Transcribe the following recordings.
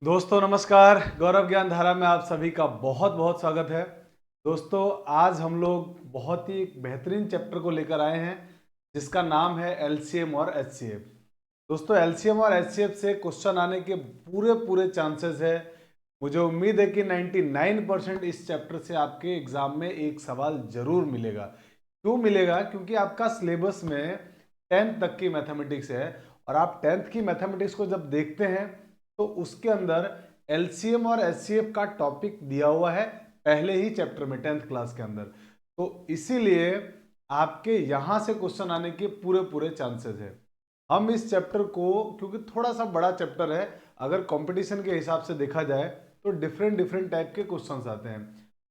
दोस्तों नमस्कार। गौरव ज्ञान धारा में आप सभी का बहुत बहुत स्वागत है। दोस्तों आज हम लोग बहुत ही बेहतरीन चैप्टर को लेकर आए हैं जिसका नाम है एलसीएम और एचसीएफ। दोस्तों एलसीएम और एचसीएफ से क्वेश्चन आने के पूरे पूरे चांसेस है। मुझे उम्मीद है कि 99% इस चैप्टर से आपके एग्जाम में एक सवाल जरूर मिलेगा। क्यों मिलेगा? क्योंकि आपका सिलेबस में 10th तक की मैथमेटिक्स है और आप 10th की मैथमेटिक्स को जब देखते हैं तो उसके अंदर एलसीएम और एचसीएफ का टॉपिक दिया हुआ है पहले ही चैप्टर में 10th क्लास के अंदर। तो इसीलिए आपके यहां से क्वेश्चन आने के पूरे पूरे चांसेस है। हम इस चैप्टर को, क्योंकि थोड़ा सा बड़ा चैप्टर है, अगर कंपटीशन के हिसाब से देखा जाए तो डिफरेंट डिफरेंट टाइप के क्वेश्चंस आते हैं।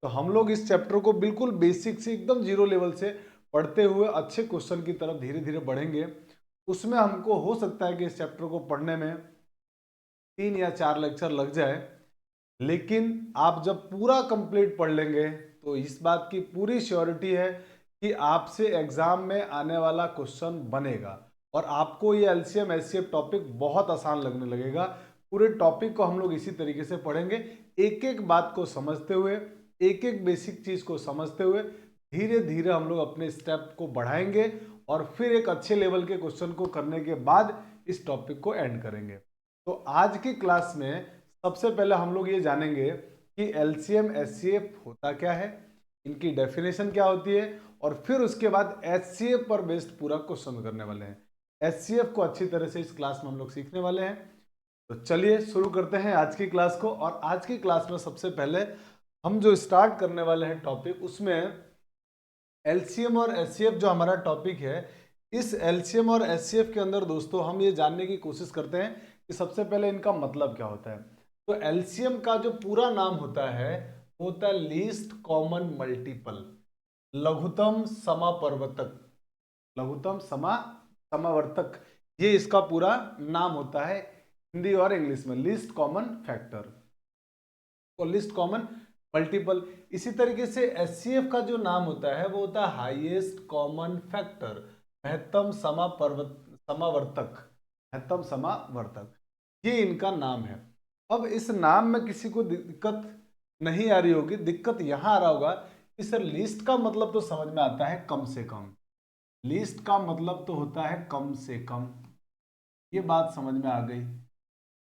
तो हम लोग इस चैप्टर को बिल्कुल बेसिक से एकदम जीरो लेवल से पढ़ते हुए अच्छे क्वेश्चन की तरफ धीरे धीरे बढ़ेंगे। उसमें हमको हो सकता है कि इस चैप्टर को पढ़ने में 3 या 4 लेक्चर लग जाए, लेकिन आप जब पूरा कंप्लीट पढ़ लेंगे तो इस बात की पूरी श्योरिटी है कि आपसे एग्जाम में आने वाला क्वेश्चन बनेगा और आपको ये एलसीएम एचसीएफ टॉपिक बहुत आसान लगने लगेगा। पूरे टॉपिक को हम लोग इसी तरीके से पढ़ेंगे, एक एक बात को समझते हुए, एक एक बेसिक चीज को समझते हुए धीरे धीरे हम लोग अपने स्टेप को बढ़ाएंगे और फिर एक अच्छे लेवल के क्वेश्चन को करने के बाद इस टॉपिक को एंड करेंगे। तो आज की क्लास में सबसे पहले हम लोग ये जानेंगे कि एलसीएम एचसीएफ होता क्या है, इनकी डेफिनेशन क्या होती है, और फिर उसके बाद एचसीएफ पर बेस्ड पूरा क्वेश्चन करने वाले हैं। एचसीएफ को अच्छी तरह से इस क्लास में हम लोग सीखने वाले हैं। तो चलिए शुरू करते हैं आज की क्लास को। और आज की क्लास में सबसे पहले हम जो स्टार्ट करने वाले हैं टॉपिक, उसमें एलसीएम और एचसीएफ जो हमारा टॉपिक है, इस एलसीएम और एचसीएफ के अंदर दोस्तों हम ये जानने की कोशिश करते हैं कि सबसे पहले इनका मतलब क्या होता है। तो एलसीएम का जो पूरा नाम होता है वो होता है लीस्ट कॉमन मल्टीपल, लघुत्तम समापवर्तक। लघुत्तम समावर्तक, ये इसका पूरा नाम होता है हिंदी और इंग्लिश में, लीस्ट कॉमन फैक्टर और लीस्ट कॉमन मल्टीपल। इसी तरीके से एचसीएफ का जो नाम होता है वो होता है हाईएस्ट कॉमन फैक्टर, महत्तम समावर्तक, महत्तम समावर्तक, ये इनका नाम है। अब इस नाम में किसी को दिक्कत नहीं आ रही होगी, दिक्कत यहां आ रहा होगा कि सर लीस्ट का मतलब तो समझ में आता है कम से कम, लीस्ट का मतलब तो होता है कम से कम, ये बात समझ में आ गई।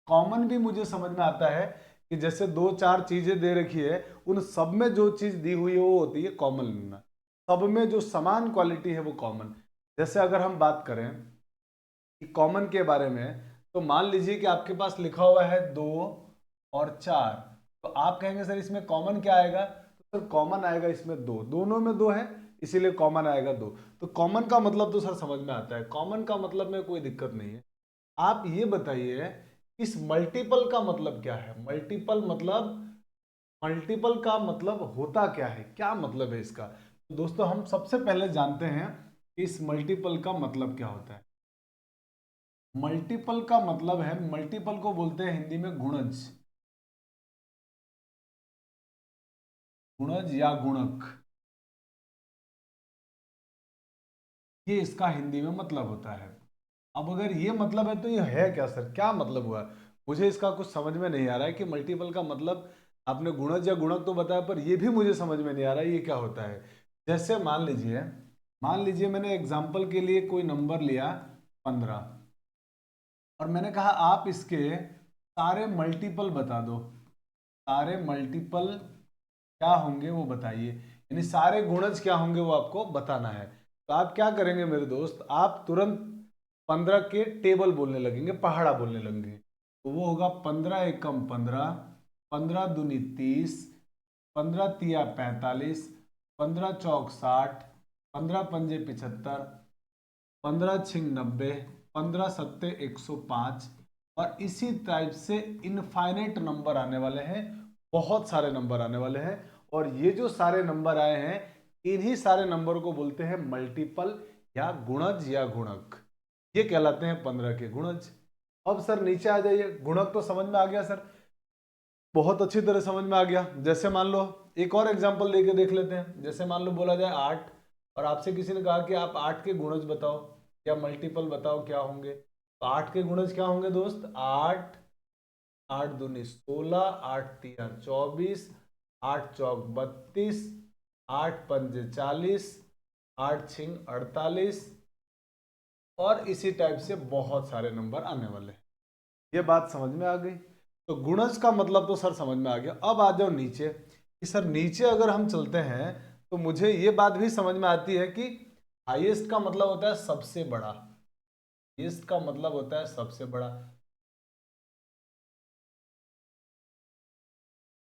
कॉमन भी मुझे समझ में आता है कि जैसे 2-4 चीजें दे रखी है, उन सब में जो चीज दी हुई है वो होती है कॉमन लेना, सब में जो समान क्वालिटी है वो कॉमन। जैसे अगर हम बात करें कि कॉमन के बारे में, तो मान लीजिए कि आपके पास लिखा हुआ है 2 और 4, तो आप कहेंगे सर इसमें कॉमन क्या आएगा? तो सर कॉमन आएगा इसमें 2, दोनों में 2 है इसीलिए कॉमन आएगा 2। तो कॉमन का मतलब तो सर समझ में आता है, कॉमन का मतलब में कोई दिक्कत नहीं है। आप ये बताइए इस मल्टीपल का मतलब क्या है? मल्टीपल मतलब, मल्टीपल का मतलब होता क्या है, क्या मतलब है इसका? तो दोस्तों हम सबसे पहले जानते हैं कि इस मल्टीपल का मतलब क्या होता है। मल्टीपल का मतलब है, मल्टीपल को बोलते हैं हिंदी में गुणज, गुणज या गुणक, ये इसका हिंदी में मतलब होता है। अब अगर ये मतलब है तो ये है क्या सर, क्या मतलब हुआ? मुझे इसका कुछ समझ में नहीं आ रहा है कि मल्टीपल का मतलब, आपने गुणज या गुणक तो बताया पर ये भी मुझे समझ में नहीं आ रहा है ये क्या होता है। जैसे मान लीजिए मैंने एग्जाम्पल के लिए कोई नंबर लिया 15 और मैंने कहा आप इसके सारे मल्टीपल बता दो, सारे मल्टीपल क्या होंगे वो बताइए, यानी सारे गुणज क्या होंगे वो आपको बताना है। तो आप क्या करेंगे मेरे दोस्त, आप तुरंत 15 के टेबल बोलने लगेंगे, पहाड़ा बोलने लगेंगे। तो वो होगा 15 एकम 15, 15 दूनी 30, 15 तिया 45, 15 चौक 60, 15 पंजे 75, 15 छिंग 90, 15 सत्ते 105, और इसी टाइप से इनफाइनाइट नंबर आने वाले हैं, बहुत सारे नंबर आने वाले हैं। और ये जो सारे नंबर आए हैं इन्हीं सारे नंबर को बोलते हैं मल्टीपल या गुणज या गुणक, ये कहलाते हैं 15 के गुणज। अब सर नीचे आ जाइए, गुणक तो समझ में आ गया सर, बहुत अच्छी तरह समझ में आ गया। जैसे मान लो एक और एग्जांपल लेके देख लेते हैं, जैसे मान लो बोला जाए 8 और आपसे किसी ने कहा कि आप 8 के गुणज बताओ या मल्टीपल बताओ क्या होंगे, तो 8 के गुणज क्या होंगे दोस्त? 8 8 दूनी 16, 8 तिया 24, 8 चौक 32, 8 पंजे 40, 8 छिंग 48 और इसी टाइप से बहुत सारे नंबर आने वाले हैं। ये बात समझ में आ गई। तो गुणज का मतलब तो सर समझ में आ गया। अब आ जाओ नीचे कि सर नीचे अगर हम चलते हैं तो मुझे ये बात भी समझ में आती है कि हाईएस्ट का मतलब होता है सबसे बड़ा। हाईएस्ट का मतलब होता है सबसे बड़ा।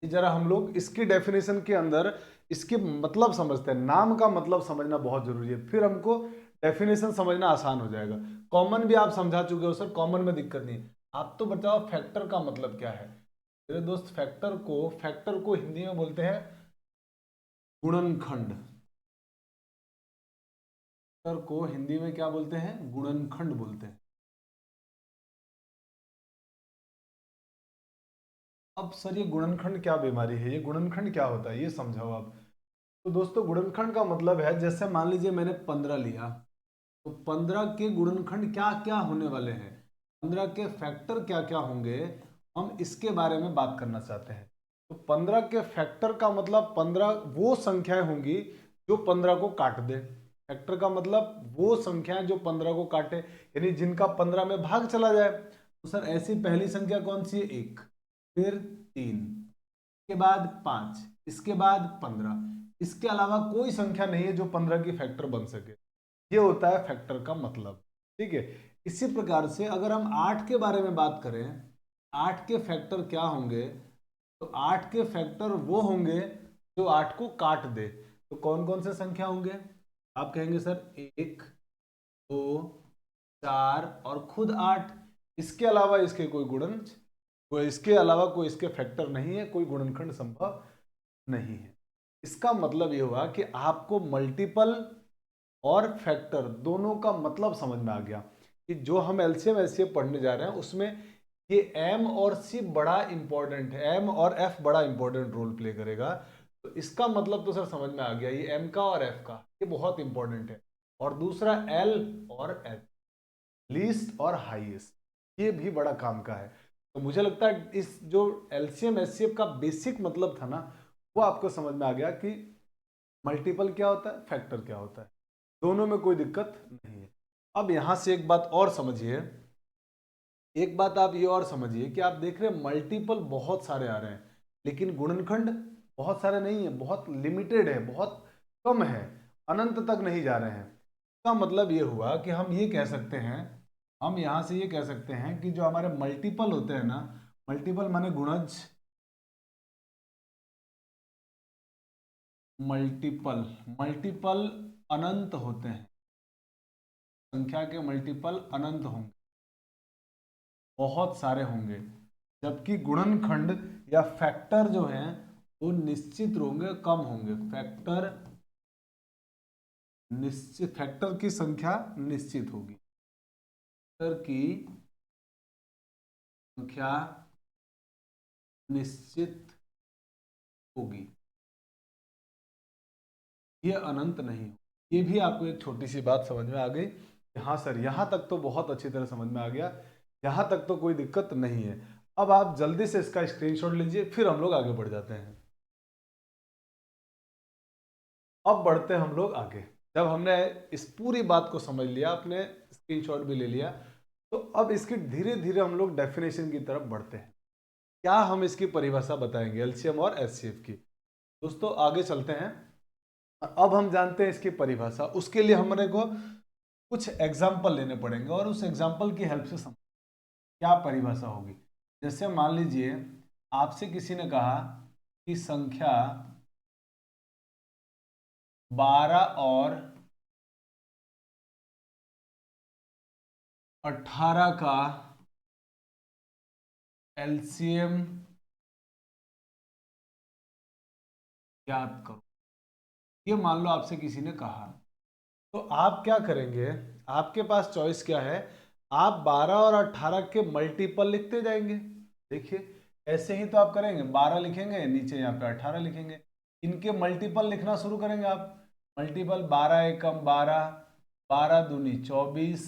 जरा हम लोग इसकी डेफिनेशन के अंदर इसके मतलब समझते हैं। नाम का मतलब समझना बहुत जरूरी है, फिर हमको डेफिनेशन समझना आसान हो जाएगा। कॉमन भी आप समझा चुके हो सर, कॉमन में दिक्कत नहीं है। आप तो बताओ फैक्टर का मतलब क्या है मेरे दोस्त। फैक्टर को हिंदी में बोलते हैं गुणनखंड। फैक्टर को हिंदी में क्या बोलते हैं? गुणनखंड बोलते हैं। अब सर ये गुणनखंड क्या बीमारी है, ये गुणनखंड क्या होता है, ये समझाओ आप। तो दोस्तों गुणनखंड का मतलब है, जैसे मान लीजिए मैंने 15 लिया, तो 15 के गुणनखंड क्या क्या होने वाले हैं, 15 के फैक्टर क्या क्या होंगे, हम इसके बारे में बात करना चाहते हैं। तो 15 के फैक्टर का मतलब 15 वो संख्याएं होंगी जो 15 को काट दे। फैक्टर का मतलब वो संख्याएं जो 15 को काटे, यानी जिनका 15 में भाग चला जाए। तो सर ऐसी पहली संख्या कौन सी है? 1, फिर 3, इसके बाद 5, इसके बाद 15। इसके अलावा कोई संख्या नहीं है जो 15 की फैक्टर बन सके। ये होता है फैक्टर का मतलब। ठीक है। इसी प्रकार से अगर हम 8 के बारे में बात करें, 8 के फैक्टर क्या होंगे, तो 8 के फैक्टर वो होंगे जो 8 को काट दे। तो कौन कौन से संख्या होंगे? आप कहेंगे सर 1, 2, 4 और खुद 8। इसके अलावा इसके कोई गुणन, कोई इसके अलावा कोई इसके फैक्टर नहीं है, कोई गुणनखंड संभव नहीं है। इसका मतलब ये हुआ कि आपको मल्टीपल और फैक्टर दोनों का मतलब समझ में आ गया कि जो हम एलसीएम एचसीएफ पढ़ने जा रहे हैं उसमें ये एम और सी बड़ा इंपॉर्टेंट है, एम और एफ बड़ा इंपॉर्टेंट रोल प्ले करेगा। तो इसका मतलब तो सर समझ में आ गया, ये एम का और एफ का ये बहुत इंपॉर्टेंट है। और दूसरा एल और एच, लीस्ट और हाईएस्ट, ये भी बड़ा काम का है। तो मुझे लगता है इस जो एलसीएम एचसीएफ का बेसिक मतलब था ना, वो आपको समझ में आ गया कि मल्टीपल क्या होता है, फैक्टर क्या होता है, दोनों में कोई दिक्कत नहीं है। अब यहां से एक बात और समझिए, एक बात आप ये और समझिए कि आप देख रहे हैं मल्टीपल बहुत सारे आ रहे हैं, लेकिन गुणनखंड बहुत सारे नहीं है, बहुत लिमिटेड है, बहुत कम है, अनंत तक नहीं जा रहे हैं। इसका मतलब ये हुआ कि हम ये कह सकते हैं, हम यहां से ये कह सकते हैं कि जो हमारे मल्टीपल होते हैं ना, मल्टीपल माने गुणज, मल्टीपल मल्टीपल अनंत होते हैं, संख्या के मल्टीपल अनंत होंगे, बहुत सारे होंगे। जबकि गुणनखंड या फैक्टर जो हैं वो निश्चित होंगे, कम होंगे। फैक्टर निश्चित, फैक्टर की संख्या निश्चित होगी, फैक्टर की संख्या निश्चित होगी, ये अनंत नहीं हो। ये भी आपको एक छोटी सी बात समझ में आ गई कि हाँ सर यहां तक तो बहुत अच्छी तरह समझ में आ गया, यहां तक तो कोई दिक्कत नहीं है। अब आप जल्दी से इसका स्क्रीनशॉट लीजिए, फिर हम लोग आगे बढ़ जाते हैं। अब बढ़ते हैं हम लोग आगे। जब हमने इस पूरी बात को समझ लिया, अपने स्क्रीनशॉट भी ले लिया, तो अब इसकी धीरे धीरे हम लोग डेफिनेशन की तरफ बढ़ते हैं। क्या हम इसकी परिभाषा बताएंगे एलसीएम और एचसीएफ की। दोस्तों आगे चलते हैं। अब हम जानते हैं इसकी परिभाषा, उसके लिए हमारे को कुछ एग्जाम्पल लेने पड़ेंगे और उस एग्जाम्पल की हेल्प से समझ क्या परिभाषा होगी। जैसे मान लीजिए आपसे किसी ने कहा कि संख्या 12 और 18 का एलसीएम ज्ञात करो, ये मान लो आपसे किसी ने कहा। तो आप क्या करेंगे, आपके पास चॉइस क्या है, आप 12 और 18 के मल्टीपल लिखते जाएंगे। देखिए ऐसे ही तो आप करेंगे, 12 लिखेंगे, नीचे यहाँ पे 18 लिखेंगे, इनके मल्टीपल लिखना शुरू करेंगे आप। मल्टीपल 12 एकम 12, 12 दूनी 24,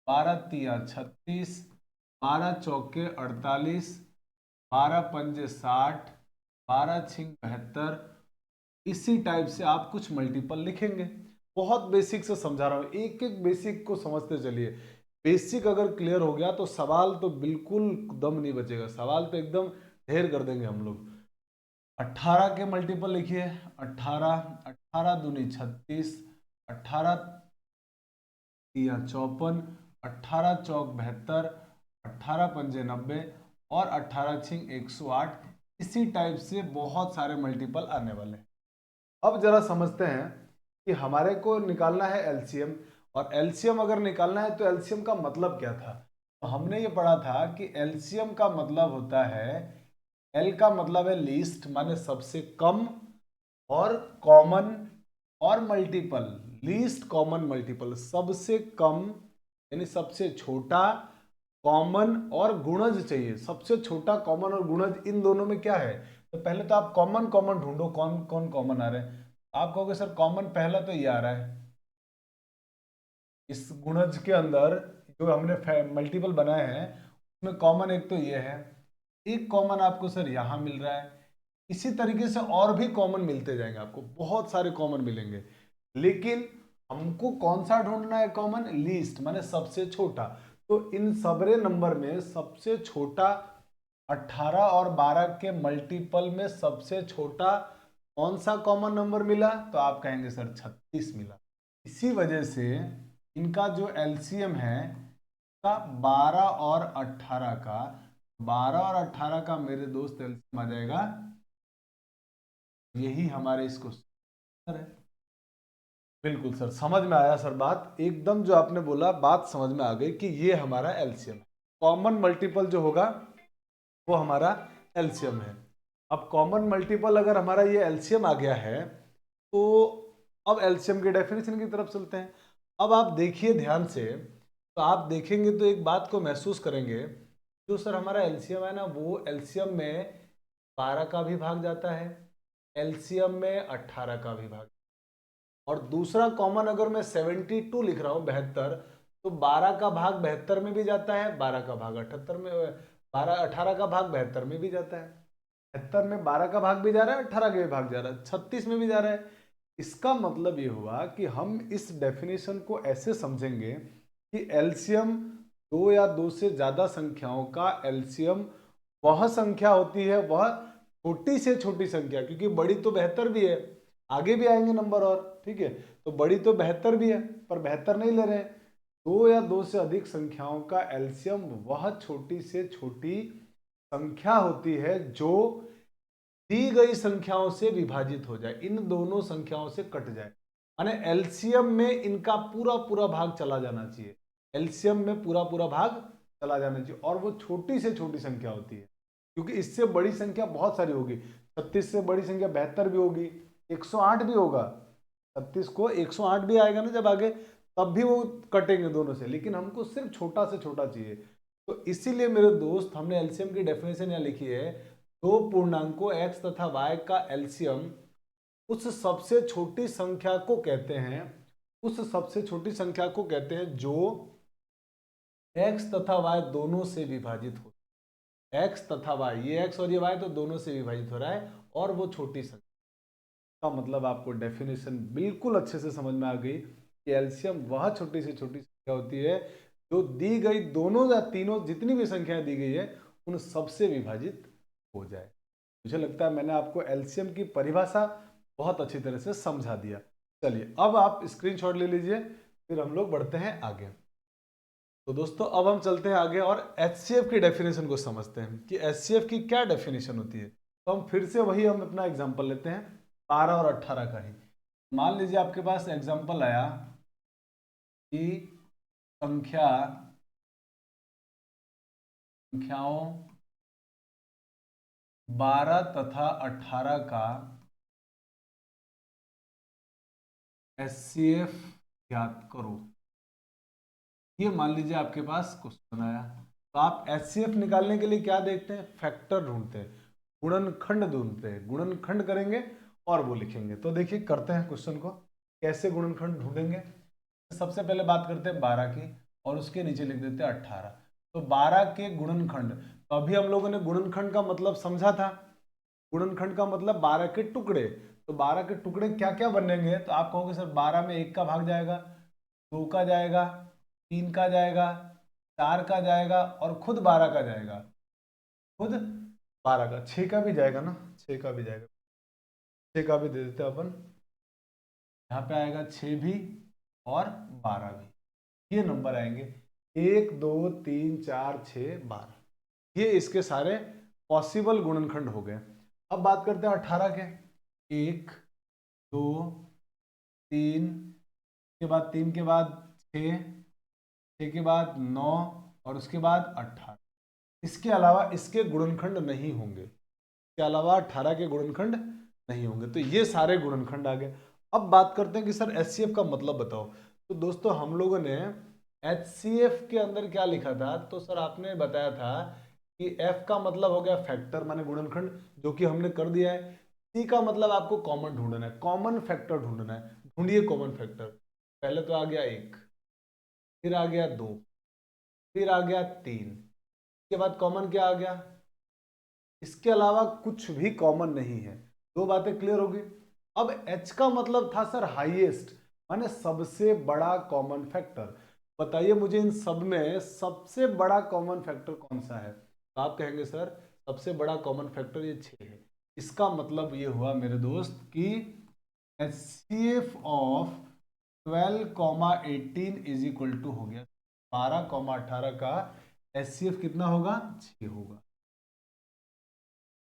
12 तिया 36, 12 चौके 48, 12 पंजे 60, 12 छिंग 72। इसी टाइप से आप कुछ मल्टीपल लिखेंगे। बहुत बेसिक से समझा रहा हूँ, एक एक बेसिक को समझते चलिए। बेसिक अगर क्लियर हो गया तो सवाल तो बिल्कुल दम नहीं बचेगा, सवाल तो एकदम ढेर कर देंगे हम लोग। 18 के मल्टीपल लिखिए। 18, 18 दूनी 36, 18 तिया 54, 18 चौक 72, 18 पंजे 90 और 18 छिंग 108। इसी टाइप से बहुत सारे मल्टीपल आने वाले हैं। अब जरा समझते हैं कि हमारे को निकालना है एलसीएम, और एलसीएम अगर निकालना है तो एलसीएम का मतलब क्या था। तो हमने ये पढ़ा था कि एलसीएम का मतलब होता है, एल का मतलब है लीस्ट माने सबसे कम, और कॉमन और मल्टीपल। लीस्ट कॉमन मल्टीपल, सबसे कम यानी सबसे छोटा, कॉमन और गुणज चाहिए। सबसे छोटा कॉमन और गुणज, इन दोनों में क्या है। तो पहले तो आप कॉमन कॉमन ढूंढो, कौन कौन कॉमन आ रहे हैं। आप कहोगे सर कॉमन पहला तो ये आ रहा है, इस गुणज के अंदर जो हमने मल्टीपल बनाए हैं उसमें कॉमन एक तो ये है। एक कॉमन आपको सर यहां मिल रहा है। इसी तरीके से और भी कॉमन मिलते जाएंगे, आपको बहुत सारे कॉमन मिलेंगे। लेकिन हमको कौन सा ढूंढना है कॉमन, लीस्ट माने सबसे छोटा। तो इन सबरे नंबर में सबसे छोटा 18 और 12 के मल्टीपल में सबसे छोटा कौन सा कॉमन नंबर मिला, तो आप कहेंगे सर 36 मिला। इसी वजह से इनका जो एलसीएम है का 12 और 18 का, 12 और 18 का मेरे दोस्त एलसीएम आ जाएगा, यही हमारे इसको सर है। बिल्कुल सर, समझ में आया सर बात, एकदम जो आपने बोला बात समझ में आ गई कि ये हमारा एलसीएम है। कॉमन मल्टीपल जो होगा वो हमारा एलसीएम है। अब कॉमन मल्टीपल अगर हमारा ये एलसीएम आ गया है तो अब एलसीएम के डेफिनेशन की तरफ चलते हैं। अब आप देखिए ध्यान से, तो आप देखेंगे तो एक बात को महसूस करेंगे, जो सर हमारा एलसीएम है ना, वो एलसीएम में 12 का भी भाग जाता है, एलसीएम में 18 का भी भाग, और दूसरा कॉमन अगर मैं 72 लिख रहा हूं 72, तो 12 का भाग 72 में भी जाता है, 12 का भाग 78 में, 12 18 का भाग 72 में भी जाता है। 72 में 12 का भाग भी जा रहा है, 18 का भी भाग जा रहा है, 36 में भी जा रहा है। इसका मतलब ये हुआ कि हम इस डेफिनेशन को ऐसे समझेंगे कि एलसीएम दो या दो से ज्यादा संख्याओं का एलसीएम वह संख्या होती है, वह छोटी से छोटी संख्या, क्योंकि बड़ी तो 72 भी है, आगे भी आएंगे नंबर और, ठीक है। तो बड़ी तो 72 भी है पर 72 नहीं ले रहे हैं। दो या दो से अधिक संख्याओं का एलसीएम वह छोटी से छोटी संख्या होती है जो दी गई संख्याओं से विभाजित हो जाए, इन दोनों संख्याओं से कट जाए, माने एलसीएम में इनका पूरा पूरा भाग चला जाना चाहिए। एलसीएम में पूरा पूरा भाग चला जाना चाहिए, और वो छोटी से छोटी संख्या होती है, क्योंकि इससे बड़ी संख्या बहुत सारी होगी। 36 से बड़ी संख्या 72 भी होगी, 108 भी होगा। 36 को 108 भी आएगा ना जब आगे, तब भी वो कटेंगे दोनों से, लेकिन हमको सिर्फ छोटा से छोटा चाहिए। तो इसीलिए मेरे दोस्त हमने एलसीएम की डेफिनेशन यहाँ लिखी है, दो पूर्णांकों x तथा y का एलसीएम उस सबसे छोटी संख्या को कहते हैं, उस सबसे छोटी संख्या को कहते हैं जो x तथा y दोनों से विभाजित हो। x तथा y, ये x और ये y तो दोनों से विभाजित हो रहा है, और वो छोटी संख्या का मतलब आपको डेफिनेशन बिल्कुल अच्छे से समझ में आ गई कि एलसीएम वह छोटी से छोटी संख्या होती है जो दी गई दोनों या तीनों जितनी भी संख्याएं दी गई है उन सबसे विभाजित हो जाए। मुझे लगता है मैंने आपको एलसीएम की परिभाषा बहुत अच्छी तरह से समझा दिया। चलिए अब आप स्क्रीनशॉट ले लीजिए, फिर हम लोग बढ़ते हैं आगे। तो दोस्तों अब हम चलते हैं आगे और एचसीएफ की डेफिनेशन को समझते हैं कि एचसीएफ की क्या डेफिनेशन होती है। तो हम फिर से वही हम अपना एग्जांपल लेते हैं 12 और 18 का ही। मान लीजिए आपके पास एग्जांपल आया कि संख्याओं 12 तथा 18 का एचसीएफ ज्ञात करो। ये मान लीजिए आपके पास क्वेश्चन आया, तो आप एचसीएफ निकालने के लिए क्या देखते हैं, फैक्टर ढूंढते हैं, गुणनखंड ढूंढते हैं, गुणनखंड करेंगे और वो लिखेंगे। तो देखिए करते हैं क्वेश्चन को, कैसे गुणनखंड ढूंढेंगे। सबसे पहले बात करते हैं 12 की, और उसके नीचे लिख देते हैं 18। तो 12 के गुणनखंड, तो अभी हम लोगों ने गुणनखंड का मतलब समझा था। गुणनखंड का मतलब 12 के टुकड़े। तो 12 के टुकड़े क्या क्या बनेंगे, तो आप कहोगे सर 12 में 1 का भाग जाएगा, 2 का जाएगा, 3 का जाएगा, 4 का जाएगा और खुद 12 का जाएगा। खुद 12 का, 6 का भी जाएगा ना, 6 का भी जाएगा, 6 का भी दे देते हैं अपन। यहाँ पे आएगा 6 भी और 12 भी, ये नंबर आएंगे 1 2 3 4 6 12। ये इसके सारे पॉसिबल गुणनखंड हो गए। अब बात करते हैं 18 के। 1 2 3 के बाद 3 के बाद 6, 6 के बाद 9 और उसके बाद 18। इसके अलावा इसके गुणनखंड नहीं होंगे, इसके अलावा 18 के गुणनखंड नहीं होंगे। तो ये सारे गुणनखंड आ गए। अब बात करते हैं कि सर एचसीएफ का मतलब बताओ। तो दोस्तों हम लोगों ने एचसीएफ के अंदर क्या लिखा था, तो सर आपने बताया था कि एफ का मतलब हो गया फैक्टर माने गुणनखंड, जो कि हमने कर दिया है। सी का मतलब आपको कॉमन ढूंढना है, कॉमन फैक्टर ढूंढना है। ढूंढिए कॉमन फैक्टर। पहले तो आ गया 1, फिर आ गया 2, फिर आ गया 3, इसके बाद कॉमन क्या आ गया, इसके अलावा कुछ भी कॉमन नहीं है। दो बातें क्लियर होगी। अब H का मतलब था सर हाईएस्ट, माने सबसे बड़ा कॉमन फैक्टर। बताइए मुझे इन सब में सबसे बड़ा कॉमन फैक्टर कौन सा है। तो आप कहेंगे सर सबसे बड़ा कॉमन फैक्टर ये 6 है। इसका मतलब ये हुआ मेरे दोस्त कि HCF of 12,18 is equal to हो गया 12,18 का HCF कितना होगा, 6 होगा।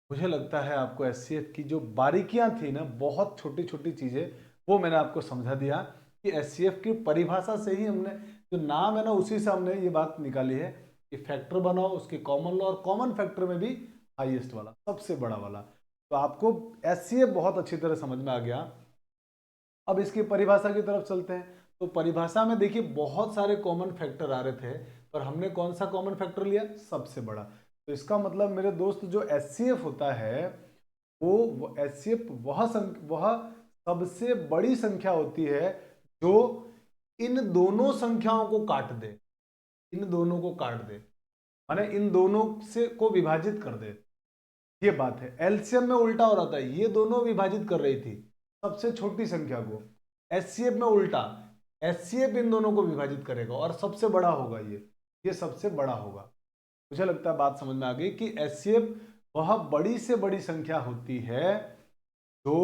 मुझे लगता है आपको एचसीएफ की जो बारीकियां थी ना, बहुत छोटी छोटी चीजें, वो मैंने आपको समझा दिया कि एचसीएफ की परिभाषा से ही हमने जो नाम है ना, उसी से हमने ये बात निकाली है कि फैक्टर बनाओ, उसके कॉमन लो, और कॉमन फैक्टर में भी हाईएस्ट वाला, सबसे बड़ा वाला। तो आपको एचसीएफ बहुत अच्छी तरह समझ में आ गया। अब इसकी परिभाषा की तरफ चलते हैं। तो परिभाषा में देखिए बहुत सारे कॉमन फैक्टर आ रहे थे, पर हमने कौन सा कॉमन फैक्टर लिया, सबसे बड़ा। तो इसका मतलब मेरे दोस्त जो एचसीएफ होता है वो एचसीएफ वह सबसे बड़ी संख्या होती है जो इन दोनों संख्याओं को काट दे, इन दोनों को काट दे, माने इन दोनों से को विभाजित कर दे। ये बात है। एलसीएम में उल्टा हो रहा था, ये दोनों विभाजित कर रही थी सबसे छोटी संख्या को। एचसीएफ में उल्टा, एचसीएफ इन दोनों को विभाजित करेगा और सबसे बड़ा होगा ये सबसे बड़ा होगा। मुझे लगता है बात समझ में आ गई कि एचसीएफ वह बड़ी से बड़ी संख्या होती है जो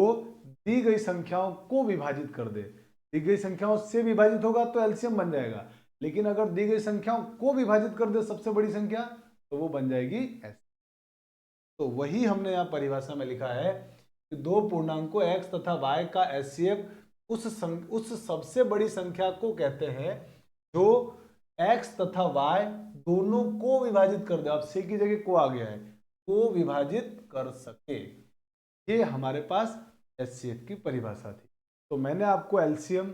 दी गई संख्याओं को विभाजित कर दे। दी गई संख्याओं से विभाजित होगा तो एलसीएम बन जाएगा, लेकिन अगर दी गई संख्याओं को विभाजित कर दे सबसे बड़ी संख्या, तो वो बन जाएगी एस। तो वही हमने यहाँ परिभाषा में लिखा है कि दो पूर्णांकों x तथा y का एचसीएफ उस सबसे बड़ी संख्या को कहते हैं जो x तथा y दोनों को विभाजित कर दे। अब c की जगह को आ गया है, को विभाजित कर सके। ये हमारे पास एचसीएफ की परिभाषा थी। तो मैंने आपको एलसीएम,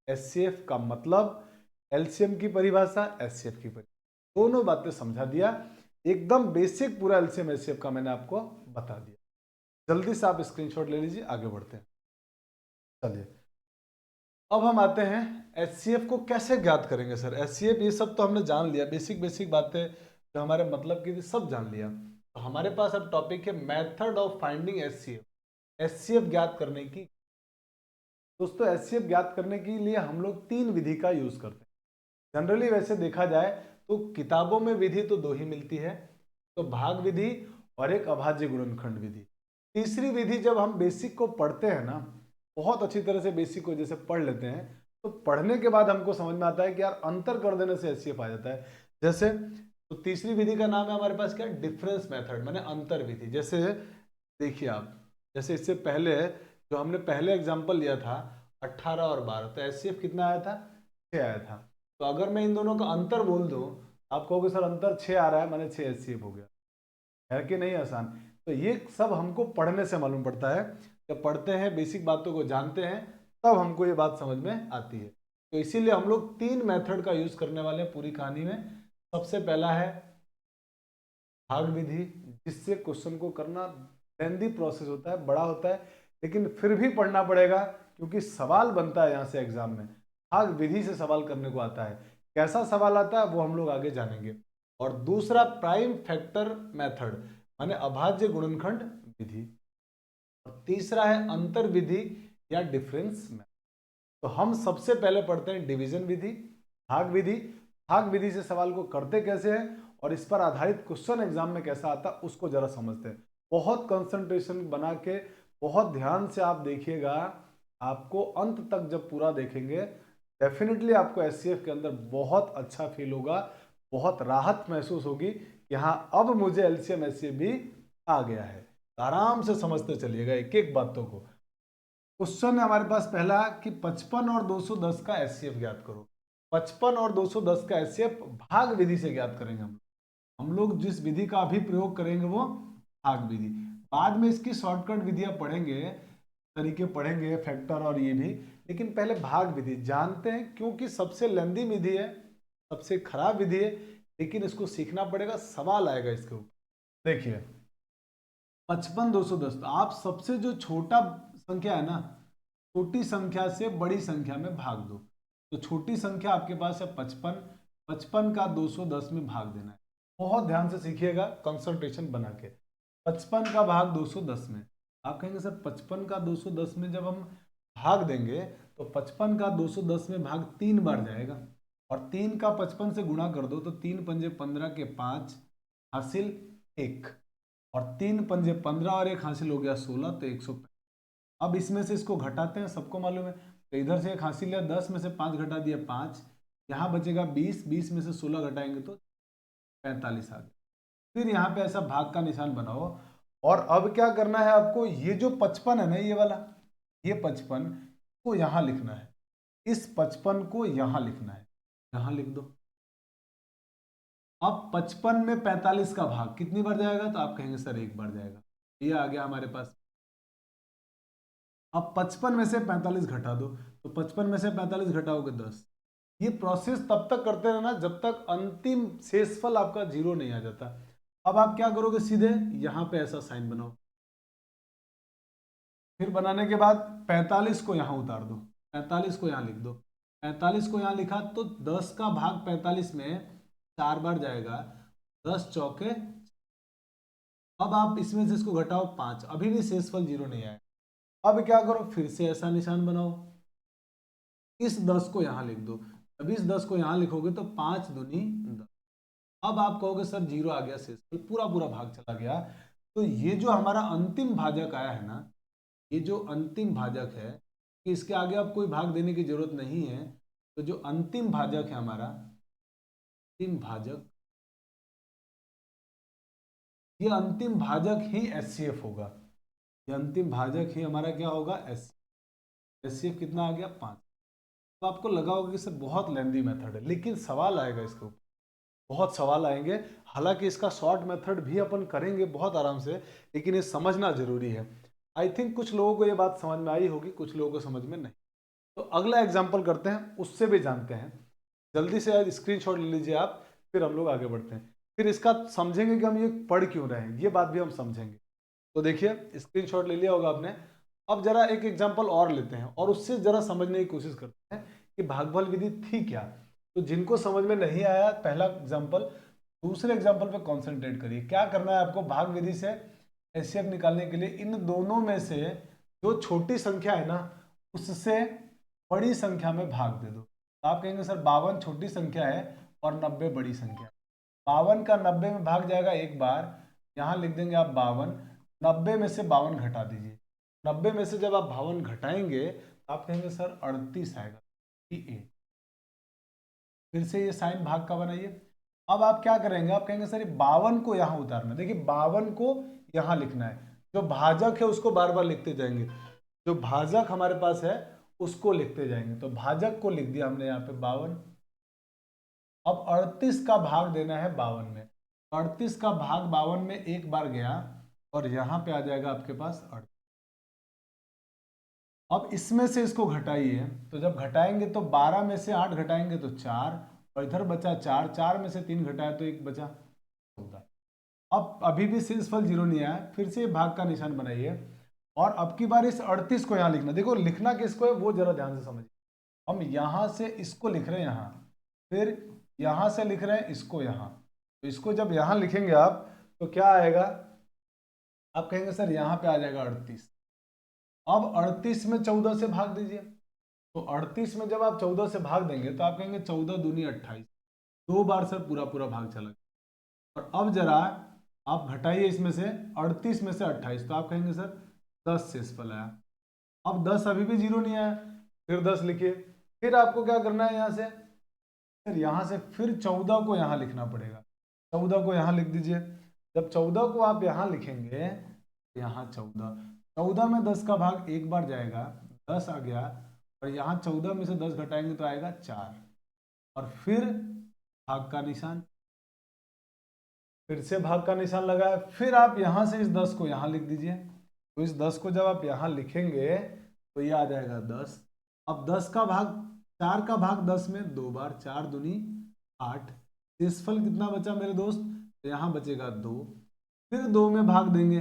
एचसीएफ का मतलब, एलसीएम की परिभाषा, एचसीएफ की परिभाषा, दोनों बातें समझा दिया। एकदम बेसिक पूरा एलसीएम एचसीएफ का मैंने आपको बता दिया। जल्दी से आप स्क्रीनशॉट ले लीजिए, आगे बढ़ते हैं। चलिए अब हम आते हैं एचसीएफ को कैसे ज्ञात करेंगे। सर एचसीएफ ये सब तो हमने जान लिया, बेसिक बेसिक बातें जो हमारे मतलब की थी सब जान लिया। तो हमारे पास अब टॉपिक है method of finding HCF, HCF ज्ञात करने की। दोस्तों एचसीएफ ज्ञात करने के लिए हम लोग 3 विधि का यूज करते हैं। जनरली वैसे देखा जाए तो किताबों में विधि तो 2 ही मिलती है, तो भाग विधि और एक अभाज्य गुणनखंड विधि। तीसरी विधि जब हम बेसिक को पढ़ते हैं ना, बहुत अच्छी तरह से बेसिक को जैसे पढ़ लेते हैं, तो पढ़ने के बाद हमको समझ में आता है कि यार अंतर कर देने से एचसीएफ आ जाता है। जैसे तो तीसरी विधि का नाम है हमारे पास क्या, डिफरेंस मेथड, माने अंतर विधि। जैसे देखिए आप, जैसे इससे पहले जो हमने पहले एग्जाम्पल लिया था 18 और 12, तो एचसीएफ कितना आया था, 6 आया था। तो अगर मैं इन दोनों का अंतर बोल दूं, आप कहोगे सर अंतर 6 आ रहा है, मैंने 6 एचसीएफ हो गया, है कि नहीं आसान। तो ये सब हमको पढ़ने से मालूम पड़ता है। जब पढ़ते हैं, बेसिक बातों को जानते हैं, तब हमको ये बात समझ में आती है। तो इसीलिए हम लोग 3 मेथड का यूज करने वाले हैं पूरी कहानी में। सबसे पहला है भाग विधि, जिससे क्वेश्चन को करना लेंदी प्रोसेस होता है, बड़ा होता है, लेकिन फिर भी पढ़ना पड़ेगा क्योंकि सवाल बनता है यहाँ से एग्जाम में। भाग विधि से सवाल करने को आता है, कैसा सवाल आता है वो हम लोग आगे जानेंगे। और दूसरा प्राइम फैक्टर मेथड माने अभाज्य गुणनखंड विधि, और तीसरा है अंतर विधि या डिफरेंस मेथड। तो हम सबसे पहले पढ़ते हैं डिवीजन विधि, भाग विधि। भाग विधि से सवाल को करते कैसे हैं और इस पर आधारित क्वेश्चन एग्जाम में कैसा आता है उसको जरा समझते हैं। बहुत कंसंट्रेशन बना के बहुत ध्यान से आप देखिएगा, आपको अंत तक जब पूरा देखेंगे डेफिनेटली आपको एससीएफ के अंदर बहुत अच्छा फील होगा, बहुत राहत महसूस होगी कि हाँ अब मुझे एलसीएम एचसीएफ भी आ गया है। आराम से समझते चलिएगा एक एक बातों को। क्वेश्चन है हमारे पास पहला कि 55 और 210 का एचसीएफ ज्ञात करो। 55 और 210 का एचसीएफ भाग विधि से ज्ञात करेंगे हम लोग जिस विधि का अभी प्रयोग करेंगे वो भाग विधि। बाद में इसकी शॉर्टकट विधियां पढ़ेंगे, तरीके पढ़ेंगे फैक्टर और ये भी, लेकिन पहले भाग विधि जानते हैं क्योंकि सबसे लेंदी विधि है, सबसे खराब विधि है, लेकिन इसको सीखना पड़ेगा, सवाल आएगा इसके ऊपर। देखिए 55 210, आप सबसे जो छोटा संख्या है ना, छोटी संख्या से बड़ी संख्या में भाग दो। तो छोटी संख्या आपके पास है 55, 55 का 210 में भाग देना है। बहुत ध्यान से सीखिएगा कंसंट्रेशन बना के। 55 का भाग 210 में, आप कहेंगे सर 55 का 210 में जब हम भाग देंगे तो 55 का 210 में भाग 3 बार जाएगा, और 3 का 55 से गुणा कर दो तो 3 पंजे 15 के 5 हासिल 1, और 3 पंजे 15 और 1 हासिल हो गया 16, तो 100। अब इसमें से इसको घटाते हैं, सबको मालूम है, तो इधर से 1 हासिल लिया, 10 में से 5 घटा दिया 5, यहाँ बचेगा 20, 20 में से 16 घटाएंगे तो 45 आ गया। फिर यहाँ पे ऐसा भाग का निशान बनाओ, और अब क्या करना है आपको, ये जो 55 है ना, ये वाला, ये 55 को यहाँ लिखना है, इस 55 को यहाँ लिखना है, यहाँ लिख दो। अब 55 में 45 का भाग कितनी बार जाएगा, तो आप कहेंगे सर 1 बार जाएगा, ये आ गया हमारे पास। अब 55 में से 45 घटा दो, तो 55 में से 45 घटाओगे 10। ये प्रोसेस तब तक करते रहना जब तक अंतिम शेषफल आपका 0 नहीं आ जाता। अब आप क्या करोगे, सीधे यहां पे ऐसा साइन बनाओ, फिर बनाने के बाद 45 को यहां उतार दो, 45 को यहां लिख दो। 45 को यहां लिखा तो 10 का भाग 45 में 4 बार जाएगा, 10 चौके। अब आप इसमें से इसको घटाओ 5, अभी भी शेषफल 0 नहीं आया। अब क्या करो, फिर से ऐसा निशान बनाओ, इस 10 को यहां लिख दो। अब इस 10 को यहां लिखोगे तो 5 दूनी 10। अब आप कहोगे सर 0 आ गया, शेषफल पूरा पूरा भाग चला गया। तो ये जो हमारा अंतिम भाजक आया है ना, ये जो अंतिम भाजक है, कि इसके आगे अब कोई भाग देने की जरूरत नहीं है। तो जो अंतिम भाजक है हमारा, अंतिम भाजक, ये अंतिम भाजक ही एचसीएफ होगा। ये अंतिम भाजक ही हमारा क्या होगा, एचसीएफ कितना आ गया, 5। तो आपको लगा होगा कि सर बहुत लेंदी मेथड है, लेकिन सवाल आएगा इसके ऊपर, बहुत सवाल आएंगे। हालांकि इसका शॉर्ट मेथड भी अपन करेंगे बहुत आराम से, लेकिन ये समझना जरूरी है। आई थिंक कुछ लोगों को ये बात समझ में आई होगी, कुछ लोगों को समझ में नहीं। तो अगला एग्जाम्पल करते हैं, उससे भी जानते हैं। जल्दी से स्क्रीनशॉट ले लीजिए आप, फिर हम लोग आगे बढ़ते हैं। फिर इसका समझेंगे कि हम ये पढ़ क्यों रहे हैं, ये बात भी हम समझेंगे। तो देखिए स्क्रीनशॉट ले लिया होगा आपने। अब जरा एक एग्जाम्पल और लेते हैं और उससे जरा समझने की कोशिश करते हैं कि भागफल विधि थी क्या। तो जिनको समझ में नहीं आया पहला एग्जाम्पल, दूसरे एग्जाम्पल पे कॉन्सेंट्रेट करिए। क्या करना है आपको, भाग विधि से एचसीएफ निकालने के लिए इन दोनों में से जो छोटी संख्या है ना, उससे बड़ी संख्या में भाग दे दो। तो आप कहेंगे सर 52 छोटी संख्या है और 90 बड़ी संख्या। 52 का 90 में भाग जाएगा 1 बार, यहाँ लिख देंगे आप 52। 90 में से 52 घटा दीजिए, 90 में से जब आप 52 घटाएंगे आप कहेंगे सर 38 आएगा, फिर से ये साइन भाग का बनाइए। अब आप क्या करेंगे, आप कहेंगे सर 52 को यहां उतारना। देखिए 52 को यहां लिखना है, जो भाजक है उसको बार बार लिखते जाएंगे, जो भाजक हमारे पास है उसको लिखते जाएंगे। तो भाजक को लिख दिया हमने यहाँ पे 52। अब 38 का भाग देना है 52 में, 38 का भाग 52 में 1 बार गया और यहां पे आ जाएगा आपके पास 38। अब इसमें से इसको घटाइए, तो जब घटाएंगे तो 12 में से 8 घटाएंगे तो 4, और इधर बचा 4, 4 में से 3 घटाया तो 1 बचा 14। अब अभी भी शेषफल 0 नहीं आया, फिर से भाग का निशान बनाइए और अब की बार इस 38 को यहाँ लिखना। देखो लिखना किसको है वो जरा ध्यान से समझिए। हम यहाँ से इसको लिख रहे हैं यहाँ, फिर यहाँ से लिख रहे हैं इसको यहाँ, तो इसको जब यहाँ लिखेंगे आप तो क्या आएगा, आप कहेंगे सर यहाँ पे आ जाएगा 38। अब 38 में 14 से भाग दीजिए, तो 38 में जब आप 14 से भाग देंगे तो आप कहेंगे 14 दूनी 28, 2 बार सर पूरा पूरा भाग चला गया। और अब जरा आप घटाइए इसमें से 38 में से 28, तो आप कहेंगे सर 10 शेषफल आया। अब 10 अभी भी जीरो नहीं आया, फिर 10 लिखिए। फिर आपको क्या करना है, यहाँ से फिर यहाँ से फिर 14 को यहाँ लिखना पड़ेगा। 14 को यहाँ लिख दीजिए। जब 14 को आप यहाँ लिखेंगे, यहाँ 14 में 10 का भाग एक बार जाएगा, 10 आ गया, और यहाँ 14 में से 10 घटाएंगे तो आएगा 4, और फिर भाग का निशान, फिर से भाग का निशान लगाया। फिर आप यहाँ से इस 10 को यहाँ लिख दीजिए। तो इस 10 को जब आप यहाँ लिखेंगे तो ये आ जाएगा 10। अब 10 का भाग, 4 का भाग 10 में 2 बार, 4 दूनी 8। शेषफल कितना बचा मेरे दोस्त, तो यहाँ बचेगा 2। फिर 2 में भाग देंगे,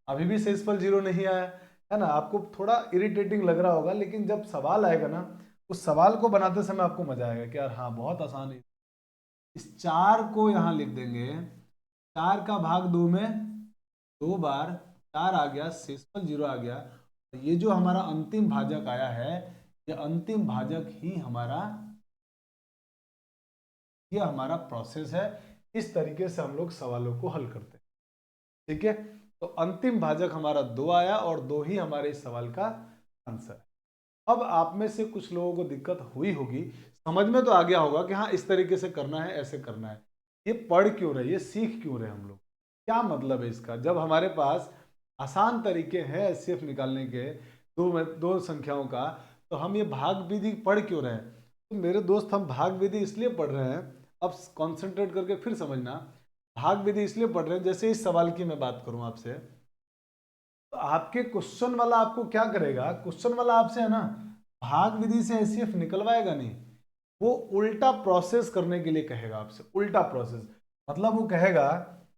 अभी भी शेषफल 0 नहीं आया है ना। आपको थोड़ा इरिटेटिंग लग रहा होगा, लेकिन जब सवाल आएगा ना, उस सवाल को बनाते समय आपको मजा आएगा कि यार हाँ बहुत आसान है। इस 4 को यहाँ लिख देंगे, 4 का भाग 2 में 2 बार, 4 आ गया, शेषफल 0 आ गया। ये जो हमारा अंतिम भाजक आया है, ये अंतिम भाजक ही हमारा, ये हमारा प्रोसेस है। इस तरीके से हम लोग सवालों को हल करते हैं, ठीक है। तो अंतिम भाजक हमारा 2 आया, और 2 ही हमारे इस सवाल का आंसर है। अब आप में से कुछ लोगों को दिक्कत हुई होगी, समझ में तो आ गया होगा कि हाँ इस तरीके से करना है, ऐसे करना है। ये पढ़ क्यों रहे, ये सीख क्यों रहे हम लोग, क्या मतलब है इसका। जब हमारे पास आसान तरीके हैं एचसीएफ निकालने के दो संख्याओं का, तो हम ये भाग विधि पढ़ क्यों रहे हैं। तो मेरे दोस्त, हम भाग विधि इसलिए पढ़ रहे हैं, अब कॉन्सेंट्रेट करके फिर समझना, भाग विधि इसलिए पढ़ रहे हैं, जैसे इस सवाल की मैं बात करूं आपसे, तो आपके क्वेश्चन वाला आपको क्या करेगा, क्वेश्चन वाला आपसे है ना भाग विधि से एचसीएफ निकलवाएगा नहीं, वो उल्टा प्रोसेस करने के लिए कहेगा आपसे। उल्टा प्रोसेस मतलब वो कहेगा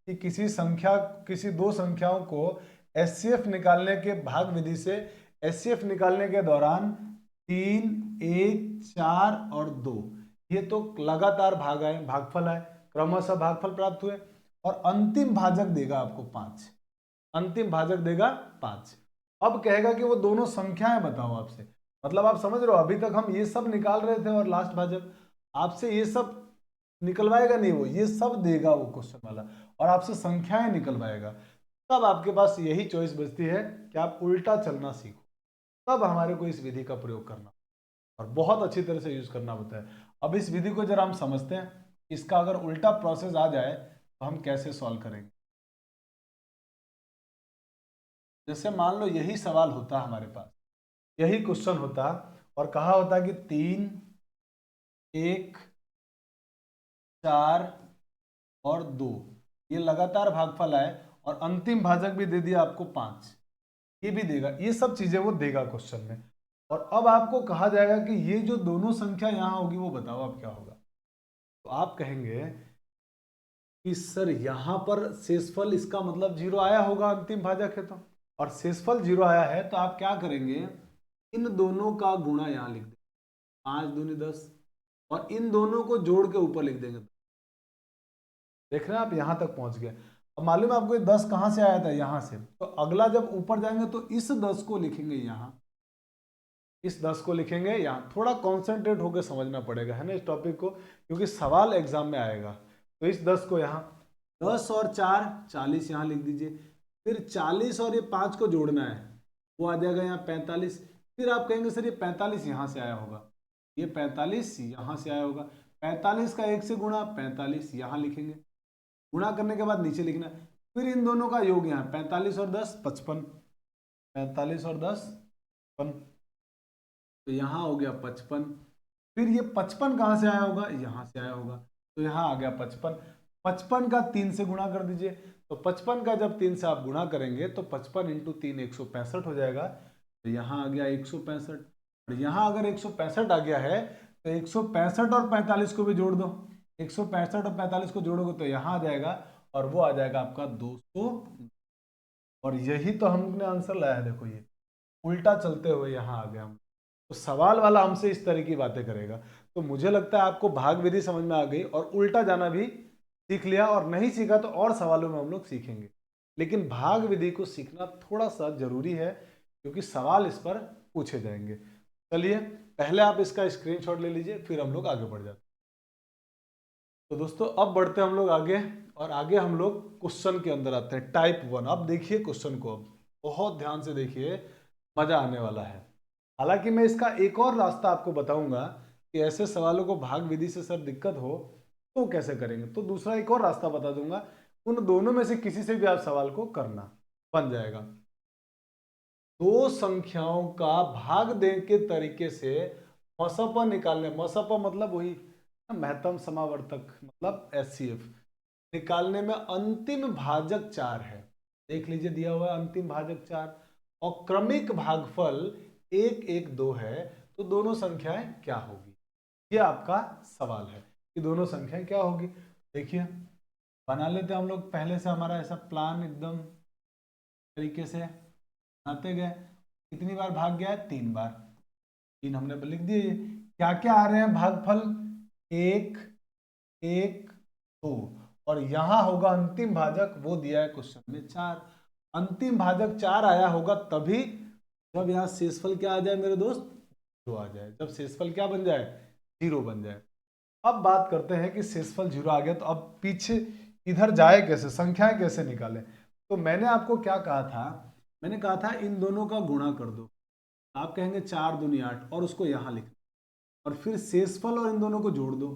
कि किसी दो संख्याओं को एचसीएफ निकालने के भाग विधि से एचसीएफ निकालने के दौरान 3, 1, 4 और 2 ये तो लगातार भाग आए, भागफल आए, क्रमशः भागफल प्राप्त हुए, और अंतिम भाजक देगा आपको 5। अंतिम भाजक देगा 5। अब कहेगा कि वो दोनों संख्याएं बताओ आपसे। मतलब आप समझ रहे हो, अभी तक हम ये सब निकाल रहे थे और लास्ट भाजक, आपसे ये सब निकलवाएगा नहीं, वो ये सब देगा वो क्वेश्चन वाला, और आपसे संख्याएं निकलवाएगा। तब आपके पास यही चॉइस बचती है कि आप उल्टा चलना सीखो, तब हमारे को इस विधि का प्रयोग करना और बहुत अच्छी तरह से यूज करना होता है। अब इस विधि को जरा हम समझते हैं, इसका अगर उल्टा प्रोसेस आ जाए तो हम कैसे सॉल्व करेंगे। जैसे मान लो यही सवाल होता हमारे पास, यही क्वेश्चन होता, और कहा होता कि 3, 1, 4 और 2 ये लगातार भागफल आए, और अंतिम भाजक भी दे दिया आपको 5, ये भी देगा, ये सब चीजें वो देगा क्वेश्चन में। और अब आपको कहा जाएगा कि ये जो दोनों संख्या यहां होगी वो बताओ अब क्या होगा। तो आप कहेंगे कि सर यहां पर शेषफल, इसका मतलब 0 आया होगा, अंतिम भाजक है तो, और शेषफल 0 आया है, तो आप क्या करेंगे, इन दोनों का गुणा यहां लिख देंगे, 5 दूनी 10, और इन दोनों को जोड़ के ऊपर लिख देंगे। देख रहे हैं आप, यहां तक पहुंच गए। अब मालूम है आपको ये 10 कहां से आया था, यहां से। तो अगला जब ऊपर जाएंगे तो इस 10 को लिखेंगे यहां, इस 10 को लिखेंगे यहां। थोड़ा कॉन्सेंट्रेट होकर समझना पड़ेगा है ना इस टॉपिक को, क्योंकि सवाल एग्जाम में आएगा। तो इस 10 को यहाँ, 10 और 4 40 यहाँ लिख दीजिए। फिर 40 और ये 5 को जोड़ना है, वो आ जाएगा यहाँ 45। फिर आप कहेंगे सर ये 45 यहाँ से आया होगा, ये 45 यहाँ से आया होगा। 45 का 1 से गुणा, 45 यहाँ लिखेंगे, गुणा करने के बाद नीचे लिखना है। फिर इन दोनों का योग यहाँ 45 और 10 55, 45 और 10 55, तो यहाँ हो गया 55। फिर ये 55 कहाँ से आया होगा, यहाँ से आया होगा, तो यहाँ आ गया 55। 55 का 3 से गुणा कर दीजिए, तो 55 का जब 3 से आप गुणा करेंगे तो 55 इंटू 3 165 हो जाएगा, तो यहाँ आ गया 165। और यहाँ अगर 165 आ गया है तो 165 और 45 को भी जोड़ दो, 165 और 45 को जोड़ोगे तो यहाँ आ जाएगा, और वो आ जाएगा आपका 200। और यही तो हमने आंसर लाया है, देखो ये उल्टा चलते हुए यहाँ आ गया हम। तो सवाल वाला हमसे इस तरह की बातें करेगा। तो मुझे लगता है आपको भाग विधि समझ में आ गई, और उल्टा जाना भी सीख लिया, और नहीं सीखा तो और सवालों में हम लोग सीखेंगे। लेकिन भाग विधि को सीखना थोड़ा सा जरूरी है, क्योंकि सवाल इस पर पूछे जाएंगे। चलिए पहले आप इसका स्क्रीनशॉट ले लीजिए, फिर हम लोग आगे बढ़ जाते हैं। तो दोस्तों अब बढ़ते हैं हम लोग आगे, और आगे हम लोग क्वेश्चन के अंदर आते हैं, टाइप 1। अब देखिए क्वेश्चन को, अब बहुत ध्यान से देखिए, मजा आने वाला है। हालांकि मैं इसका एक और रास्ता आपको बताऊंगा कि ऐसे सवालों को भाग विधि से सर दिक्कत हो तो कैसे करेंगे, तो दूसरा एक और रास्ता बता दूंगा। उन दोनों में से किसी से भी आप सवाल को करना, बन जाएगा। दो संख्याओं का भाग दे के तरीके से मसप निकालने, मसप मतलब वही महत्तम समावर्तक, मतलब एचसीएफ निकालने में अंतिम भाजक 4 है। देख लीजिए दिया हुआ है अंतिम भाजक 4, और क्रमिक भागफल 1 1 2 है, तो दोनों संख्याएं क्या होगी, ये आपका सवाल है कि दोनों संख्याएं क्या होगी। देखिए बना लेते हैं हम लोग, पहले से हमारा ऐसा प्लान एकदम तरीके से बनाते गए। कितनी बार भाग गया है, 3 बार, 3 हमने लिख दिए। क्या क्या आ रहे हैं भागफल, 1 1 2, और यहां होगा अंतिम भाजक, वो दिया है क्वेश्चन में 4। अंतिम भाजक 4 आया होगा तभी जब यहां शेषफल क्या आ जाए मेरे दोस्त, 0 आ जाए। जब शेषफल क्या बन जाए, 0 बन जाए। अब बात करते हैं कि शेषफल 0 आ गया तो अब पीछे इधर जाए कैसे, संख्याएं कैसे निकालें। तो मैंने आपको क्या कहा था, मैंने कहा था इन दोनों का गुणा कर दो। आप कहेंगे 4 दूनी 8, और उसको यहां लिख, और फिर शेषफल और इन दोनों को जोड़ दो।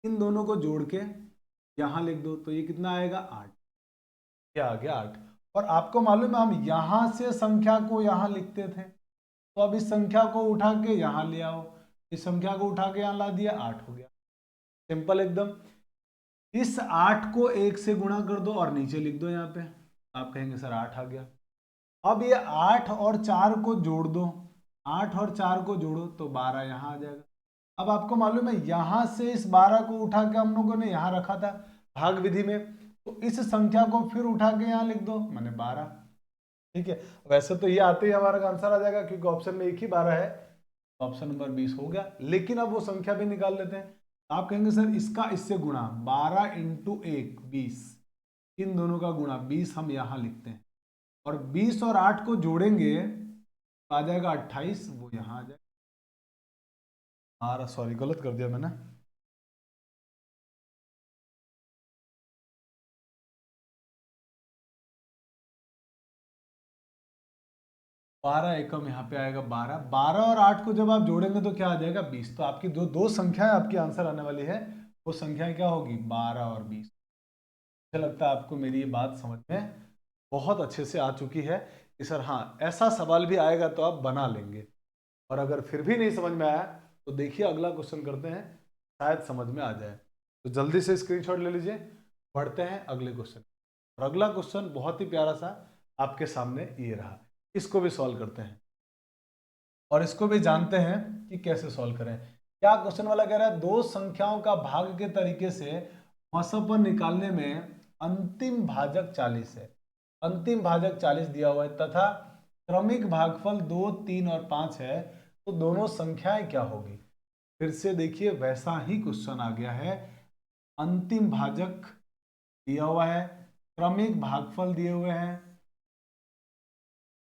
इन दोनों को जोड़ के यहां लिख दो, तो ये कितना आएगा 8, क्या आ गया 8। और आपको मालूम है हम यहां से संख्या को यहां लिखते थे, तो अब इस संख्या को उठा के यहां ले आओ, इस संख्या को उठा के यहां ला दिया, 8 हो गया, सिंपल एकदम। इस 8 को 1 से गुणा कर दो और नीचे लिख दो यहाँ पे, आप कहेंगे सर 8 आ गया। अब ये 8 और 4 को जोड़ दो, 8 और 4 को जोड़ो तो 12 यहाँ आ जाएगा। अब आपको मालूम है यहां से इस 12 को उठा के हम लोगों ने यहां रखा था भाग विधि में, तो इस संख्या को फिर उठा के यहां लिख दो, मैंने 12। ठीक है, वैसे तो ये आते ही हमारा आंसर आ जाएगा, क्योंकि ऑप्शन में एक ही 12 है, ऑप्शन नंबर 20 हो गया। लेकिन अब वो संख्या भी निकाल लेते हैं। आप कहेंगे सर इसका इससे गुणा, 12 इंटू 1 20, इन दोनों का गुणा 20 हम यहां लिखते हैं, और 20 और 8 को जोड़ेंगे तो आ जाएगा 28, वो यहां आ जाएगा। सॉरी गलत कर दिया मैंने, 12 एकम यहाँ पे आएगा 12, 12 और 8 को जब आप जोड़ेंगे तो क्या आ जाएगा 20। तो आपकी जो दो संख्याएं आपकी आंसर आने वाली है, वो संख्याएं क्या होगी, 12 और 20। मुझे लगता है आपको मेरी ये बात समझ में बहुत अच्छे से आ चुकी है कि सर हाँ ऐसा सवाल भी आएगा तो आप बना लेंगे। और अगर फिर भी नहीं समझ में आया तो देखिए अगला क्वेश्चन करते हैं, शायद समझ में आ जाए। तो जल्दी से स्क्रीनशॉट ले लीजिए, बढ़ते हैं अगले क्वेश्चन। और अगला क्वेश्चन बहुत ही प्यारा सा आपके सामने ये रहा, इसको भी सॉल्व करते हैं और इसको भी जानते हैं कि कैसे सॉल्व करें। क्या क्वेश्चन वाला कह रहा है, दो संख्याओं का भाग के तरीके से मसप निकालने में अंतिम भाजक 40 है। अंतिम भाजक 40 दिया हुआ है तथा क्रमिक भागफल 2 3 और 5 है, तो दोनों संख्याएं क्या होगी। फिर से देखिए वैसा ही क्वेश्चन आ गया है, अंतिम भाजक दिया हुआ है, क्रमिक भागफल दिए हुए हैं,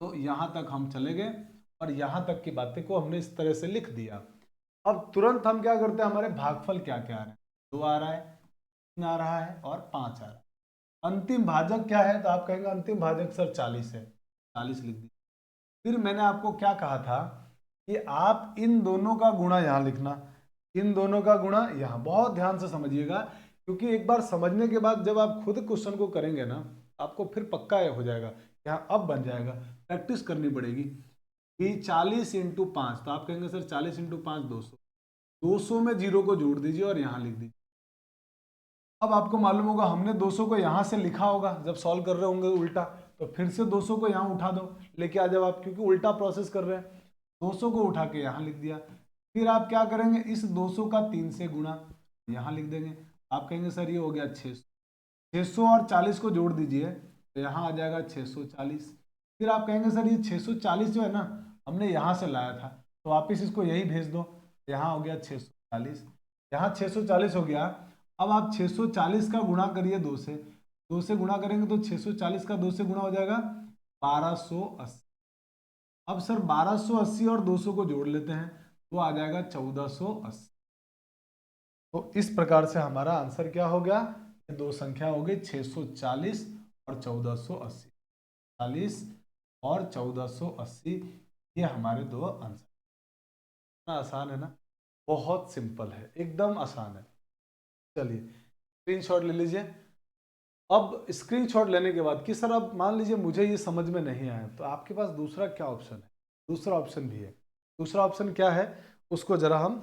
तो यहां तक हम चले गए और यहां तक की बातें को हमने इस तरह से लिख दिया। अब तुरंत हम क्या करते हैं, हमारे भागफल क्या क्या आ रहे हैं, 2 आ रहा है, 3 आ रहा है और 5 आ रहा है। अंतिम भाजक क्या है, तो आप कहेंगे अंतिम भाजक सर 40 है, 40 लिख दीजिए। फिर मैंने आपको क्या कहा था कि आप इन दोनों का गुणा यहां लिखना, इन दोनों का गुणा यहां। बहुत ध्यान से समझिएगा, क्योंकि एक बार समझने के बाद जब आप खुद क्वेश्चन को करेंगे ना, आपको फिर पक्का हो जाएगा, यहाँ अब बन जाएगा, प्रैक्टिस करनी पड़ेगी। कि 40 इंटू 5, तो आप कहेंगे सर 40 इंटू 5 200, 200 में 0 को जोड़ दीजिए और यहाँ लिख दीजिए। अब आपको मालूम होगा हमने 200 को यहाँ से लिखा होगा, जब सॉल्व कर रहे होंगे उल्टा, तो फिर से 200 को यहाँ उठा दो, लेके आ जाओ आप, क्योंकि उल्टा प्रोसेस कर रहे हैं। 200 को उठा के यहाँ लिख दिया। फिर आप क्या करेंगे, इस 200 का 3 से गुणा यहाँ लिख देंगे। आप कहेंगे सर ये हो गया 600, 600 और 40 को जोड़ दीजिए तो यहाँ आ जाएगा 640। फिर आप कहेंगे सर ये 640 जो है ना, हमने यहाँ से लाया था, तो वापिस इसको यही भेज दो, यहाँ हो गया 640, यहाँ 640 हो गया। अब आप 640 का गुणा करिए 2 से, 2 से गुणा करेंगे तो 640 का 2 से गुणा हो जाएगा 1280। अब सर 1280 और 200 को जोड़ लेते हैं तो आ जाएगा 1480। तो इस प्रकार से हमारा आंसर क्या हो गया, ये दो संख्या हो गई 640 और 1480। 40 और 1480, ये हमारे दो आंसर। इतना आसान है ना, बहुत सिंपल है, एकदम आसान है। चलिए स्क्रीनशॉट ले लीजिए। अब स्क्रीनशॉट लेने के बाद कि सर अब मान लीजिए मुझे ये समझ में नहीं आया, तो आपके पास दूसरा क्या ऑप्शन है, दूसरा ऑप्शन भी है। दूसरा ऑप्शन क्या है उसको जरा हम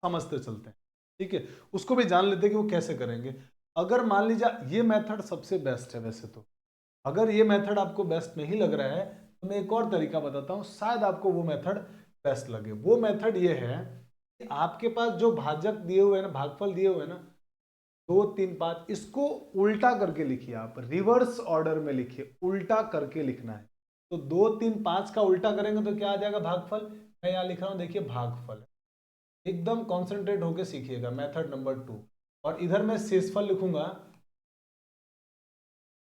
समझते चलते हैं, ठीक है, उसको भी जान लेते हैं कि वो कैसे करेंगे। अगर मान लीजिए ये मेथड सबसे बेस्ट है वैसे तो, अगर ये मेथड आपको बेस्ट नहीं लग रहा है तो मैं एक और तरीका बताता हूँ, शायद आपको वो मेथड बेस्ट लगे। वो मेथड ये है कि आपके पास जो भाजक दिए हुए हैं ना, भागफल दिए हुए हैं ना, 2 3 5, इसको उल्टा करके लिखिए, आप रिवर्स ऑर्डर में लिखिए, उल्टा करके लिखना है। तो 2 3 5 का उल्टा करेंगे तो क्या आ जाएगा, भागफल। मैं यहाँ लिख रहा हूँ, देखिए भागफल। एकदम कॉन्सेंट्रेट होके सीखिएगा, मेथड नंबर 2। और इधर मैं शेषफल लिखूंगा,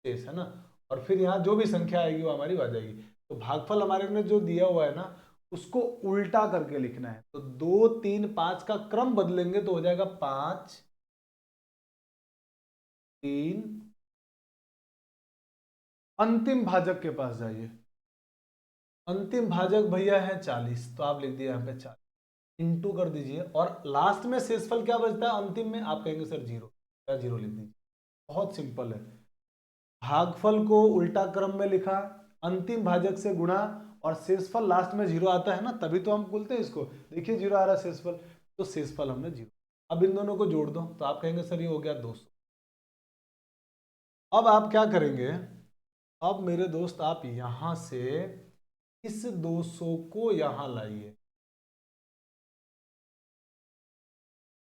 शेष है ना, और फिर यहाँ जो भी संख्या आएगी वो हमारी आ जाएगी। तो भागफल हमारे ने जो दिया हुआ है ना, उसको उल्टा करके लिखना है। तो 2 3 5 का क्रम बदलेंगे तो हो जाएगा 5 3। अंतिम भाजक के पास जाइए, अंतिम भाजक भैया है 40, तो आप लिख दिए यहाँ पे 40, इंटू कर दीजिए, और लास्ट में शेषफल क्या बचता है अंतिम में, आप कहेंगे सर 0, या 0 लिख दीजिए। बहुत सिंपल है, भागफल को उल्टा क्रम में लिखा, अंतिम भाजक से गुणा, और शेषफल लास्ट में 0 आता है ना, तभी तो हम बोलते हैं इसको, देखिए 0 आ रहा है शेषफल, तो शेषफल हमने 0। अब इन दोनों को जोड़ दो तो आप कहेंगे सर ये हो गया 200। अब आप क्या करेंगे, अब मेरे दोस्त आप यहां से इस 200 को यहां लाइए,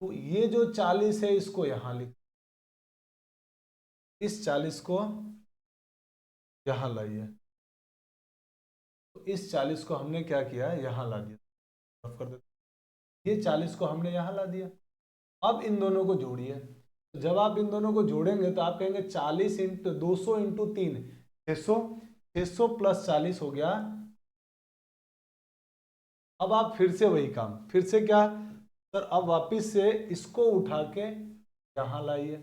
तो ये जो 40 है इसको यहां लिख, इस 40 को यहां लाइए, तो इस 40 को हमने क्या किया, यहां ला दिया, माफ कर देते, ये 40 को हमने यहां ला दिया। अब इन दोनों को जोड़िए, तो जब आप इन दोनों को जोड़ेंगे तो आप कहेंगे 40 इंटू 200 इंटू 3, 600, 600 प्लस 40 हो गया। अब आप फिर से वही काम, फिर से क्या सर, अब वापिस से इसको उठा के यहां लाइए,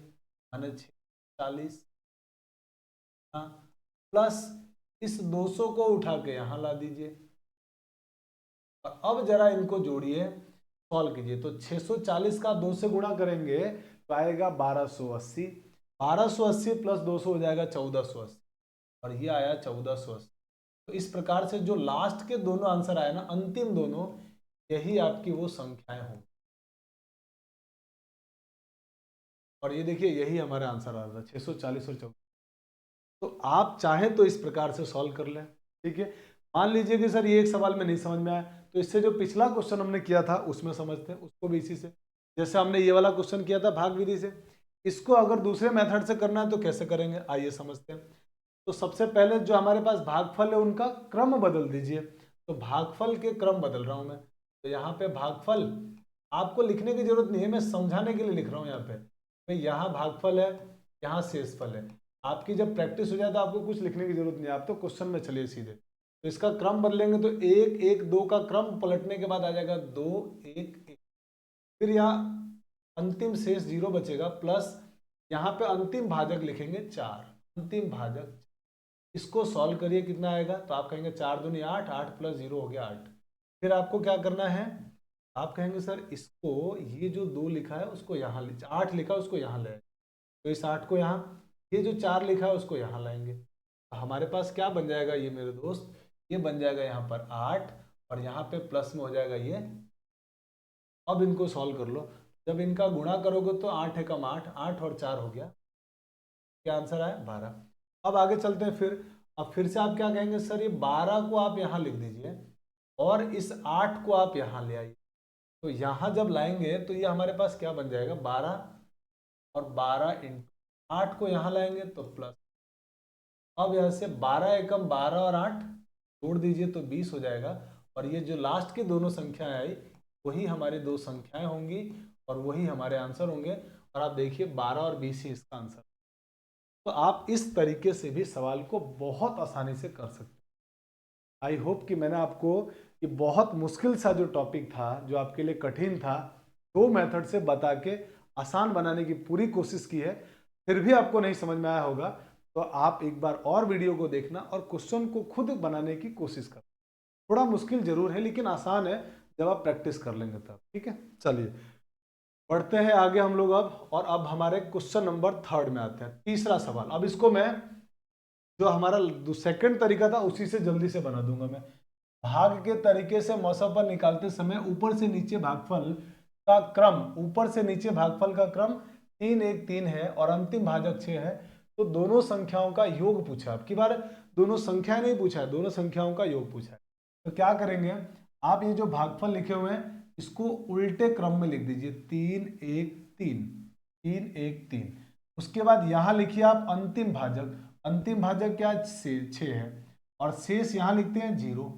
माने 40 प्लस इस 200 को उठा के यहां ला दीजिए, और अब जरा इनको जोड़िए, सॉल्व कीजिए। तो 640 का 2 से गुणा करेंगे तो आएगा 1280, 1280 प्लस 200 हो जाएगा 1480, और ये आया 1480। तो इस प्रकार से जो लास्ट के दोनों आंसर आए ना, अंतिम दोनों, यही आपकी वो संख्याएं होंगी। और ये देखिए यही हमारा आंसर आ रहा था 640 और 14। तो आप चाहें तो इस प्रकार से सॉल्व कर लें, ठीक है। मान लीजिए कि सर ये एक सवाल में नहीं समझ में आया, तो इससे जो पिछला क्वेश्चन हमने किया था उसमें समझते हैं, उसको भी इसी से, जैसे हमने ये वाला क्वेश्चन किया था भाग विधि से, इसको अगर दूसरे मेथड से करना है तो कैसे करेंगे, आइए समझते हैं। तो सबसे पहले जो हमारे पास भागफल है उनका क्रम बदल दीजिए। तो भागफल के क्रम बदल रहा हूं मैं, तो यहाँ पे भागफल आपको लिखने की जरूरत नहीं है, मैं समझाने के लिए लिख रहा हूँ। यहाँ पे भाई यहाँ भागफल है, यहाँ शेषफल है। आपकी जब प्रैक्टिस हो जाए तो आपको कुछ लिखने की जरूरत नहीं है, आप तो क्वेश्चन में चलिए सीधे। तो इसका क्रम बदलेंगे तो 1 1 2 का क्रम पलटने के बाद आ जाएगा 2 1 1, फिर यहाँ अंतिम शेष 0 बचेगा, प्लस यहाँ पे अंतिम भाजक लिखेंगे 4, अंतिम भाजक। इसको सॉल्व करिए, कितना आएगा, तो आप कहेंगे 4 दूनी 8, 8 प्लस 0 हो गया 8। फिर आपको क्या करना है, आप कहेंगे सर इसको, ये जो 2 लिखा है उसको यहाँ ले, 8 लिखा है उसको यहाँ ले, तो इस 8 को यहाँ, ये जो 4 लिखा है उसको यहाँ लाएंगे, तो हमारे पास क्या बन जाएगा ये मेरे दोस्त, ये बन जाएगा यहाँ पर 8, और यहाँ पे प्लस में हो जाएगा ये। अब इनको सॉल्व कर लो, जब इनका गुणा करोगे तो 8 एकम 8, 8 और 4 हो गया, क्या आंसर आया 12। अब आगे चलते हैं फिर, अब फिर से आप क्या कहेंगे सर, ये 12 को आप यहाँ लिख दीजिए, और इस 8 को आप यहाँ ले आइए। तो यहाँ जब लाएंगे तो ये हमारे पास क्या बन जाएगा 12, और 12 इंटू 8 को यहाँ लाएंगे तो प्लस। अब यहाँ से 12 एकम 12 और 8 जोड़ दीजिए तो 20 हो जाएगा, और ये जो लास्ट की दोनों संख्याएं आई वही हमारी दो संख्याएं होंगी, और वही हमारे आंसर होंगे। और आप देखिए 12 और 20 ही इसका आंसर। तो आप इस तरीके से भी सवाल को बहुत आसानी से कर सकते हैं। आई होप कि मैंने आपको ये बहुत मुश्किल सा जो टॉपिक था, जो आपके लिए कठिन था, दो मेथड से बता के आसान बनाने की पूरी कोशिश की है। फिर भी आपको नहीं समझ में आया होगा तो आप एक बार और वीडियो को देखना और क्वेश्चन को खुद बनाने की कोशिश करना। थोड़ा मुश्किल जरूर है लेकिन आसान है जब आप प्रैक्टिस कर लेंगे तब। ठीक है, चलिए बढ़ते हैं आगे हम लोग अब। और अब हमारे क्वेश्चन नंबर 3 में आते हैं, तीसरा सवाल। अब इसको मैं जो हमारा सेकंड तरीका था उसी से जल्दी से बना दूंगा मैं। भाग के तरीके से मौसम निकालते समय ऊपर से नीचे भागफल का क्रम, ऊपर से नीचे भागफल का क्रम 3 1 3 है और अंतिम भाजक 6 है। तो दोनों संख्याओं का योग पूछा। अब की बार दोनों संख्या नहीं पूछा है, दोनों संख्याओं का योग पूछा है। तो क्या करेंगे, आप ये जो भागफल लिखे हुए हैं इसको उल्टे क्रम में लिख दीजिए, 3 1 3 3 1 3। उसके बाद यहां लिखिए आप अंतिम भाजक। अंतिम भाजक क्या 6 है और शेष यहां लिखते हैं 0।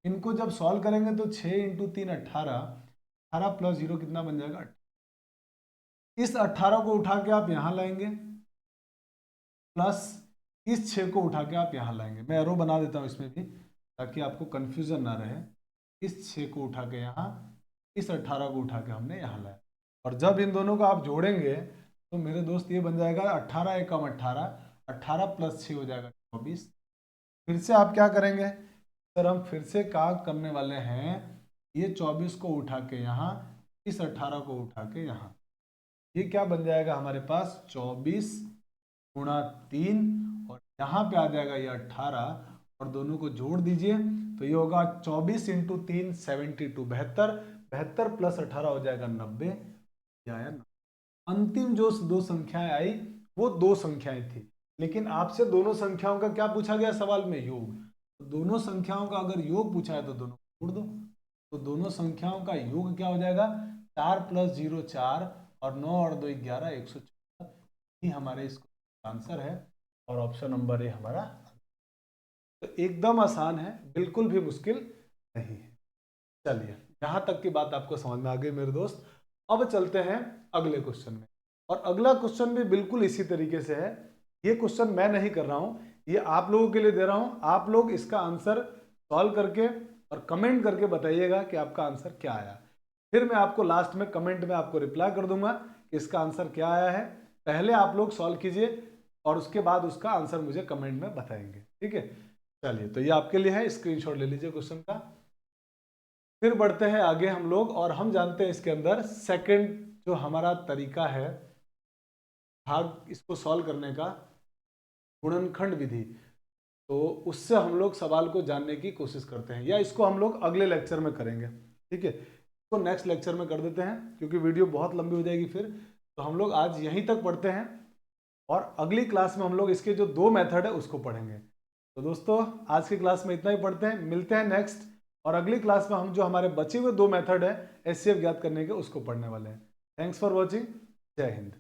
इनको जब सॉल्व करेंगे तो 6 × 3 18, 18 + 0 कितना बन जाएगा। इस 18 को उठा के आप यहां लाएंगे प्लस इस 6 को उठा के आप यहां लाएंगे। मैं एरो बना देता हूं इसमें भी ताकि आपको कंफ्यूजन ना रहे। इस 6 को उठा के यहाँ, इस 18 को उठा के हमने यहाँ लाया। और जब इन दोनों को आप जोड़ेंगे तो मेरे दोस्त ये बन जाएगा 18 × 18, 18 + 6 हो जाएगा 24। फिर से आप क्या करेंगे सर, हम फिर से काम करने वाले हैं, ये 24 को उठा के यहाँ, इस 18 को उठा के यहाँ। ये क्या बन जाएगा हमारे पास 24 × 3 और यहाँ पे आ जाएगा ये 18 और दोनों को जोड़ दीजिए तो ये होगा 24 × 3 72, 72 72 + 18 हो जाएगा 90। या अंतिम जो दो संख्याएं आई वो दो संख्याएं थी, लेकिन आपसे दोनों संख्याओं का क्या पूछा गया सवाल में, योग। तो दोनों संख्याओं का अगर योग पूछा है तो दोनों को जोड़ दो। तो दोनों संख्याओं का योग क्या हो जाएगा, 4 + 0 4 और 9 और 2 11, 114 ही हमारे इसका आंसर है। और ऑप्शन नंबर ए हमारा। तो एकदम आसान है, बिल्कुल भी मुश्किल नहीं है। चलिए यहां तक की बात आपको समझ में आ गई मेरे दोस्त। अब चलते हैं अगले क्वेश्चन में। और अगला क्वेश्चन भी बिल्कुल इसी तरीके से है। ये क्वेश्चन मैं नहीं कर रहा हूं, ये आप लोगों के लिए दे रहा हूं। आप लोग इसका आंसर सॉल्व करके और कमेंट करके बताइएगा कि आपका आंसर क्या आया। फिर मैं आपको लास्ट में कमेंट में आपको रिप्लाई कर दूंगा कि इसका आंसर क्या आया है। पहले आप लोग सॉल्व कीजिए और उसके बाद उसका आंसर मुझे कमेंट में बताएंगे। ठीक है, चलिए तो ये आपके लिए है, स्क्रीनशॉट ले लीजिए क्वेश्चन का। फिर बढ़ते हैं आगे हम लोग और हम जानते हैं इसके अंदर सेकंड जो हमारा तरीका है भाग इसको सॉल्व करने का, गुणनखंड विधि। तो उससे हम लोग सवाल को जानने की कोशिश करते हैं, या इसको हम लोग अगले लेक्चर में करेंगे। ठीक है, इसको नेक्स्ट लेक्चर में कर देते हैं क्योंकि वीडियो बहुत लंबी हो जाएगी फिर। तो हम लोग आज यहीं तक पढ़ते हैं और अगली क्लास में हम लोग इसके जो दो मेथड है उसको पढ़ेंगे। तो दोस्तों आज की क्लास में इतना ही पढ़ते हैं, मिलते हैं नेक्स्ट। और अगली क्लास में हम जो हमारे बचे हुए दो मेथड है एचसीएफ ज्ञात करने के उसको पढ़ने वाले हैं। थैंक्स फॉर वॉचिंग, जय हिंद।